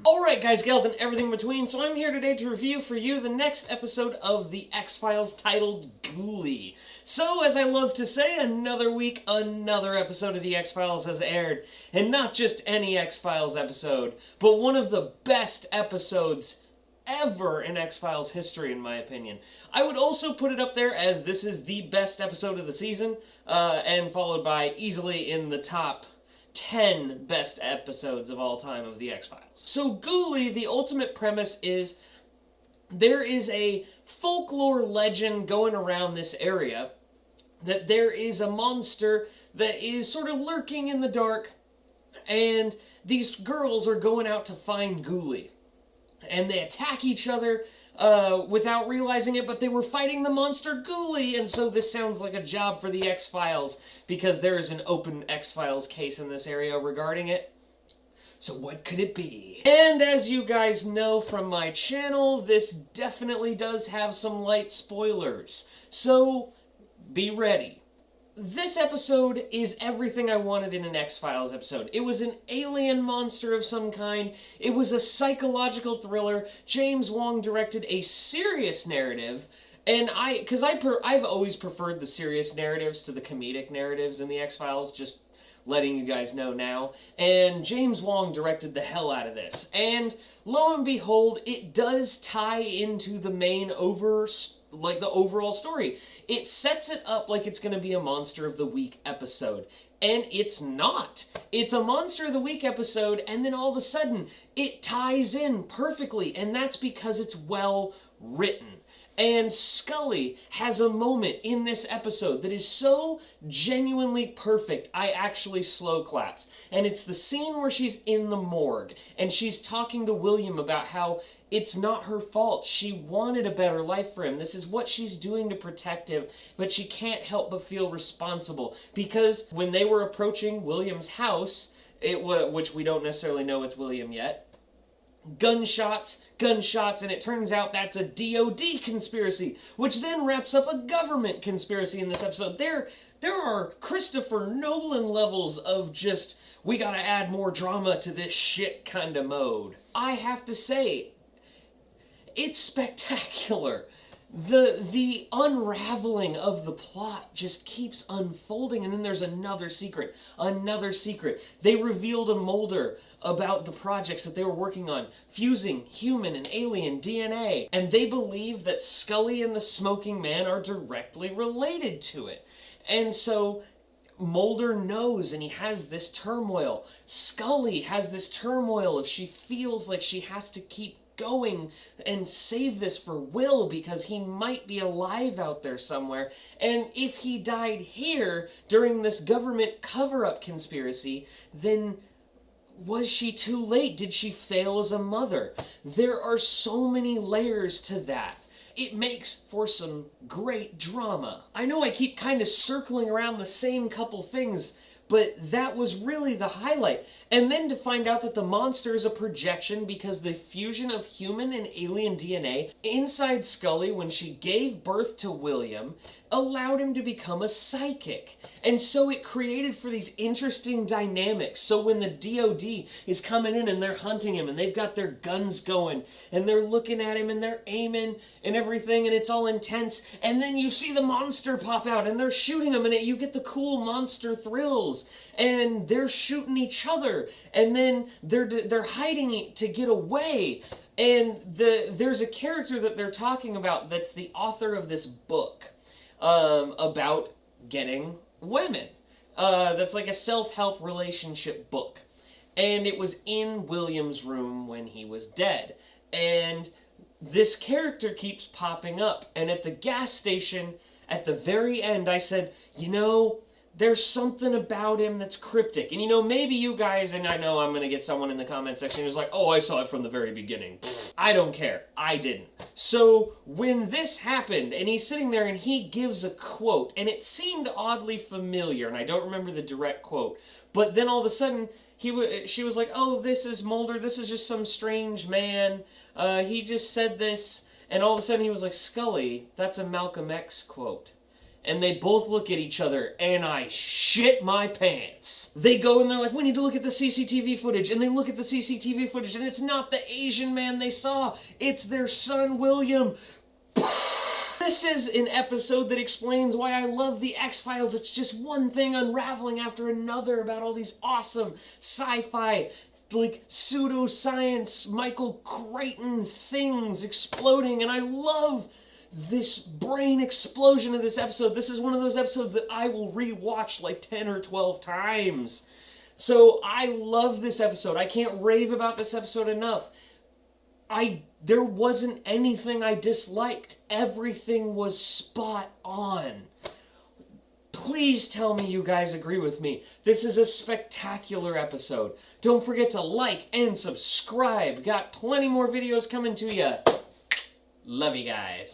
Alright guys, gals, and everything in between, so I'm here today to review for you the next episode of The X-Files titled Ghouli. So, as I love to say, another week, another episode of The X-Files has aired. And not just any X-Files episode, but one of the best episodes ever in X-Files history, in my opinion. I would also put it up there as this is the best episode of the season, and followed by easily in the top 10 best episodes of all time of The X-Files. So Ghouli, the ultimate premise is there is a folklore legend going around this area that there is a monster that is sort of lurking in the dark, and these girls are going out to find Ghouli. And they attack each other without realizing it, but they were fighting the monster Ghouli, and so this sounds like a job for the X-Files, because there is an open X-Files case in this area regarding it. So what could it be? And as you guys know from my channel, this definitely does have some light spoilers, so be ready. This episode is everything I wanted in an X-Files episode. It was an alien monster of some kind. It was a psychological thriller. James Wong directed a serious narrative, and I've always preferred the serious narratives to the comedic narratives in the X-Files, just letting you guys know now. And James Wong directed the hell out of this. And lo and behold, it does tie into the main the overall story. It sets it up like it's going to be a Monster of the Week episode. And it's not. It's a Monster of the Week episode, and then all of a sudden, it ties in perfectly, and that's because it's well written. And Scully has a moment in this episode that is so genuinely perfect, I actually slow clapped. And it's the scene where she's in the morgue, and she's talking to William about how it's not her fault. She wanted a better life for him. This is what she's doing to protect him, but she can't help but feel responsible. Because when they were approaching William's house, which we don't necessarily know it's William yet, gunshots, and it turns out that's a DOD conspiracy, which then wraps up a government conspiracy in this episode. There are Christopher Nolan levels of just, we gotta add more drama to this shit kind of mode. I have to say, it's spectacular. The unraveling of the plot just keeps unfolding, and then there's another secret. They revealed a Mulder about the projects that they were working on, fusing human and alien DNA, and they believe that Scully and the Smoking Man are directly related to it. And so Mulder knows, and he has this turmoil. Scully has this turmoil if she feels like she has to keep going and save this for Will because he might be alive out there somewhere. And if he died here during this government cover-up conspiracy, then was she too late? Did she fail as a mother? There are so many layers to that. It makes for some great drama. I know I keep kind of circling around the same couple things, but that was really the highlight. And then to find out that the monster is a projection because the fusion of human and alien DNA inside Scully when she gave birth to William allowed him to become a psychic. And so it created for these interesting dynamics. So when the DOD is coming in and they're hunting him and they've got their guns going and they're looking at him and they're aiming and everything and it's all intense, and then you see the monster pop out and they're shooting him and you get the cool monster thrills, and they're shooting each other, and then they're hiding to get away. And there's a character that they're talking about that's the author of this book about getting women. That's like a self-help relationship book. And it was in William's room when he was dead. And this character keeps popping up. And at the gas station, at the very end, I said, you know, there's something about him that's cryptic. And you know, maybe you guys, and I know I'm going to get someone in the comment section who's like, oh, I saw it from the very beginning. I don't care. I didn't. So when this happened, and he's sitting there and he gives a quote, and it seemed oddly familiar, and I don't remember the direct quote, but then all of a sudden, she was like, oh, this is Mulder, this is just some strange man, he just said this, and all of a sudden he was like, Scully, that's a Malcolm X quote. and they both look at each other, and I shit my pants. They go and they're like, we need to look at the CCTV footage, and they look at the CCTV footage, and it's not the Asian man they saw, it's their son, William. This is an episode that explains why I love the X-Files. It's just one thing unraveling after another about all these awesome sci-fi, like pseudoscience, Michael Crichton things exploding, and I love this brain explosion of this episode. This is one of those episodes that I will rewatch like 10 or 12 times. So I love this episode. I can't rave about this episode enough. There wasn't anything I disliked. Everything was spot on. Please tell me you guys agree with me. This is a spectacular episode. Don't forget to like and subscribe. Got plenty more videos coming to you. Love you guys.